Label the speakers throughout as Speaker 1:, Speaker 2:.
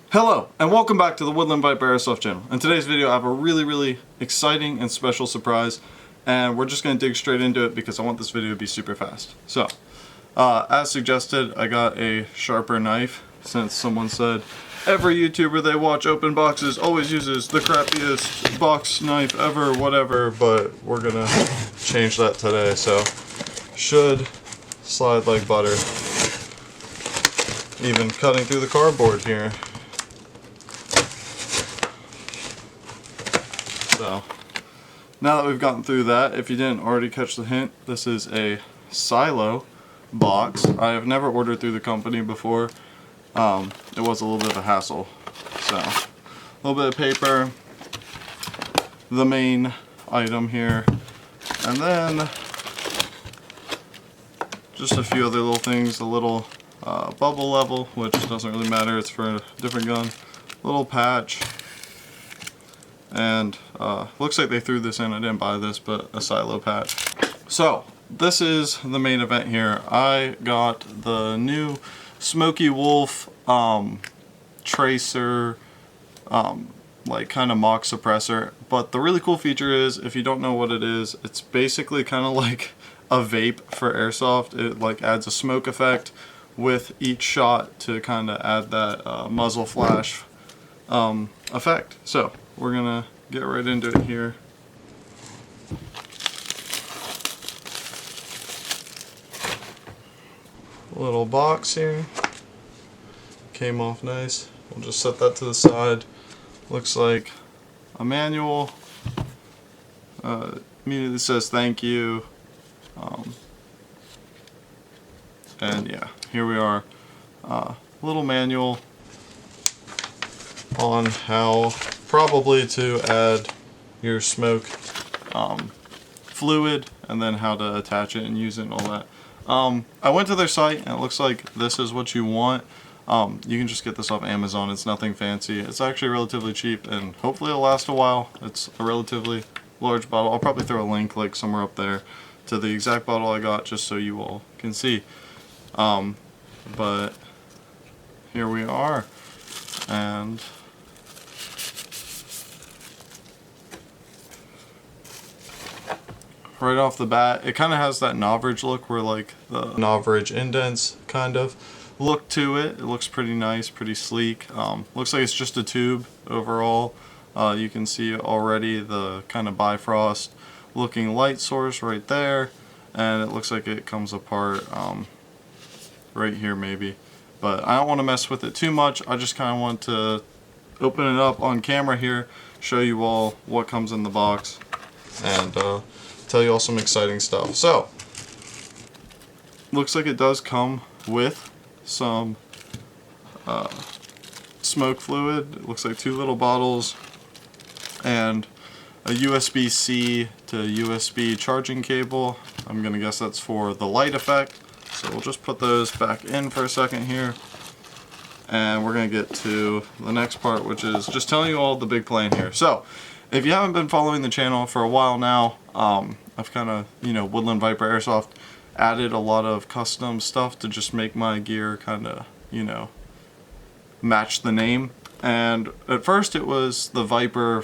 Speaker 1: Hello, and welcome back to the Woodland Airsoft channel. In today's video I have a really exciting and special surprise, and we're just going to dig straight into it because I want this video to be super fast. So, as suggested, I got a sharper knife since someone said every YouTuber they watch open boxes always uses the crappiest box knife ever, whatever, but we're going to change that today, so should slide like butter. Even cutting through the cardboard here. So, now that we've gotten through that, if you didn't already catch the hint, this is a silo box. I have never ordered through the company before. It was a little bit of a hassle. So, a little bit of paper, the main item here, and then just a few other little things, a little bubble level, which doesn't really matter, it's for a different gun, little patch, and looks like they threw this in. I didn't buy this, but a silo patch. So this is the main event here. I got the new Smokey Wolf tracer, like kind of mock suppressor, but the really cool feature is, if you don't know what it is, it's basically kind of like a vape for airsoft. It like adds a smoke effect with each shot to kind of add that muzzle flash effect. So we're gonna get right into it here. Little box here, came off nice. We'll just set that to the side. Looks like a manual. Immediately says thank you. And yeah, here we are. Little manual on how probably to add your smoke fluid, and then how to attach it and use it and all that. I went to their site and it looks like this is what you want. You can just get this off Amazon. It's nothing fancy. It's actually relatively cheap, and hopefully it'll last a while. It's a relatively large bottle. I'll probably throw a link like somewhere up there to the exact bottle I got, just so you all can see. But here we are, and right off the bat, it kind of has that Noveridge look, where like the Noveridge indents kind of look to it. It looks pretty nice, pretty sleek. Looks like it's just a tube overall. You can see already the kind of Bifrost looking light source right there, and it looks like it comes apart right here maybe. But I don't want to mess with it too much. I just kind of want to open it up on camera here, show you all what comes in the box, and tell you all some exciting stuff. So, looks like it does come with some smoke fluid. It looks like 2 little bottles and a USB-C to USB charging cable. I'm gonna guess that's for the light effect. So we'll just put those back in for a second here, and we're gonna get to the next part, which is just telling you all the big plan here. So, if you haven't been following the channel for a while now, I've kind of, Woodland Viper Airsoft added a lot of custom stuff to just make my gear kind of, match the name. And at first it was the Viper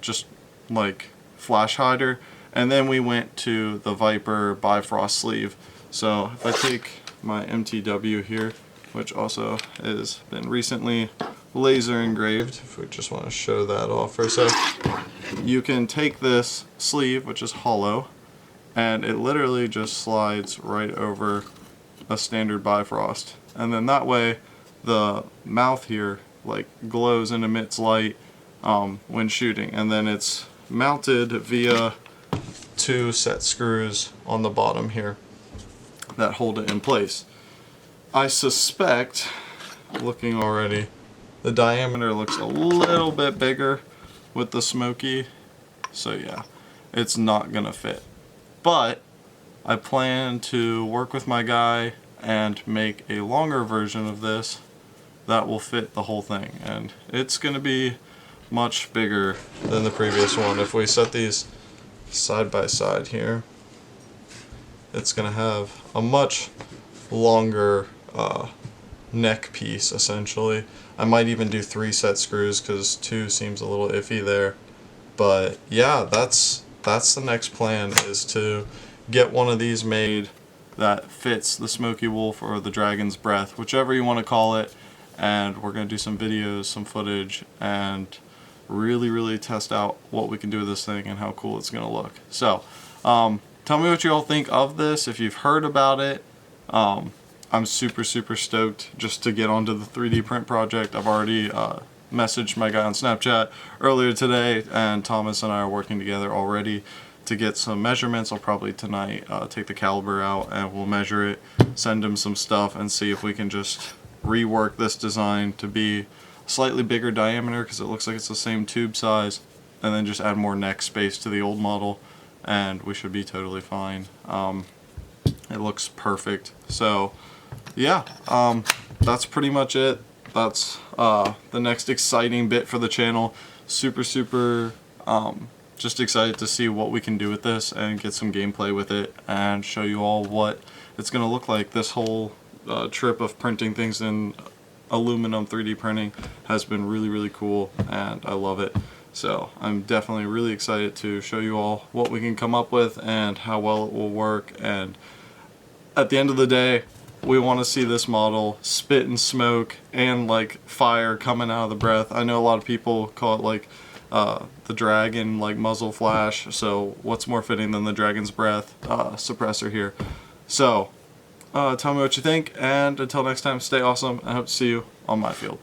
Speaker 1: just like flash hider, and then we went to the Viper Bifrost sleeve. So if I take my MTW here, which also has been recently laser engraved, if we just want to show that off for a sec, you can take this sleeve, which is hollow, and it literally just slides right over a standard Bifrost, and then that way the mouth here like glows and emits light when shooting, and then it's mounted via 2 set screws on the bottom here that hold it in place. I suspect, looking already, the diameter looks a little bit bigger with the Smokey, so yeah, it's not gonna fit. But I plan to work with my guy and make a longer version of this that will fit the whole thing, and it's gonna be much bigger than the previous one. If we set these side by side here, it's gonna have a much longer neck piece essentially. I might even do 3 set screws because 2 seems a little iffy there. But yeah, that's the next plan, is to get one of these made that fits the Smokey Wolf or the Dragon's Breath, whichever you want to call it. And we're going to do some videos, some footage, and really test out what we can do with this thing and how cool it's going to look. So tell me what you all think of this, if you've heard about it. I'm super stoked just to get onto the 3D print project. I've already messaged my guy on Snapchat earlier today, and Thomas and I are working together already to get some measurements. I'll probably tonight take the caliber out and we'll measure it, send him some stuff, and see if we can just rework this design to be slightly bigger diameter, because it looks like it's the same tube size, and then just add more neck space to the old model, and we should be totally fine. It looks perfect. So yeah, that's pretty much it. That's the next exciting bit for the channel. Super just excited to see what we can do with this and get some gameplay with it and show you all what it's gonna look like. This whole trip of printing things in aluminum 3D printing has been really cool, and I love it. So I'm definitely really excited to show you all what we can come up with and how well it will work. And at the end of the day, we want to see this model spit and smoke and like fire coming out of the breath. I know a lot of people call it like the dragon, like muzzle flash, so what's more fitting than the Dragon's Breath suppressor here. So tell me what you think, and until next time, stay awesome. I hope to see you on my field.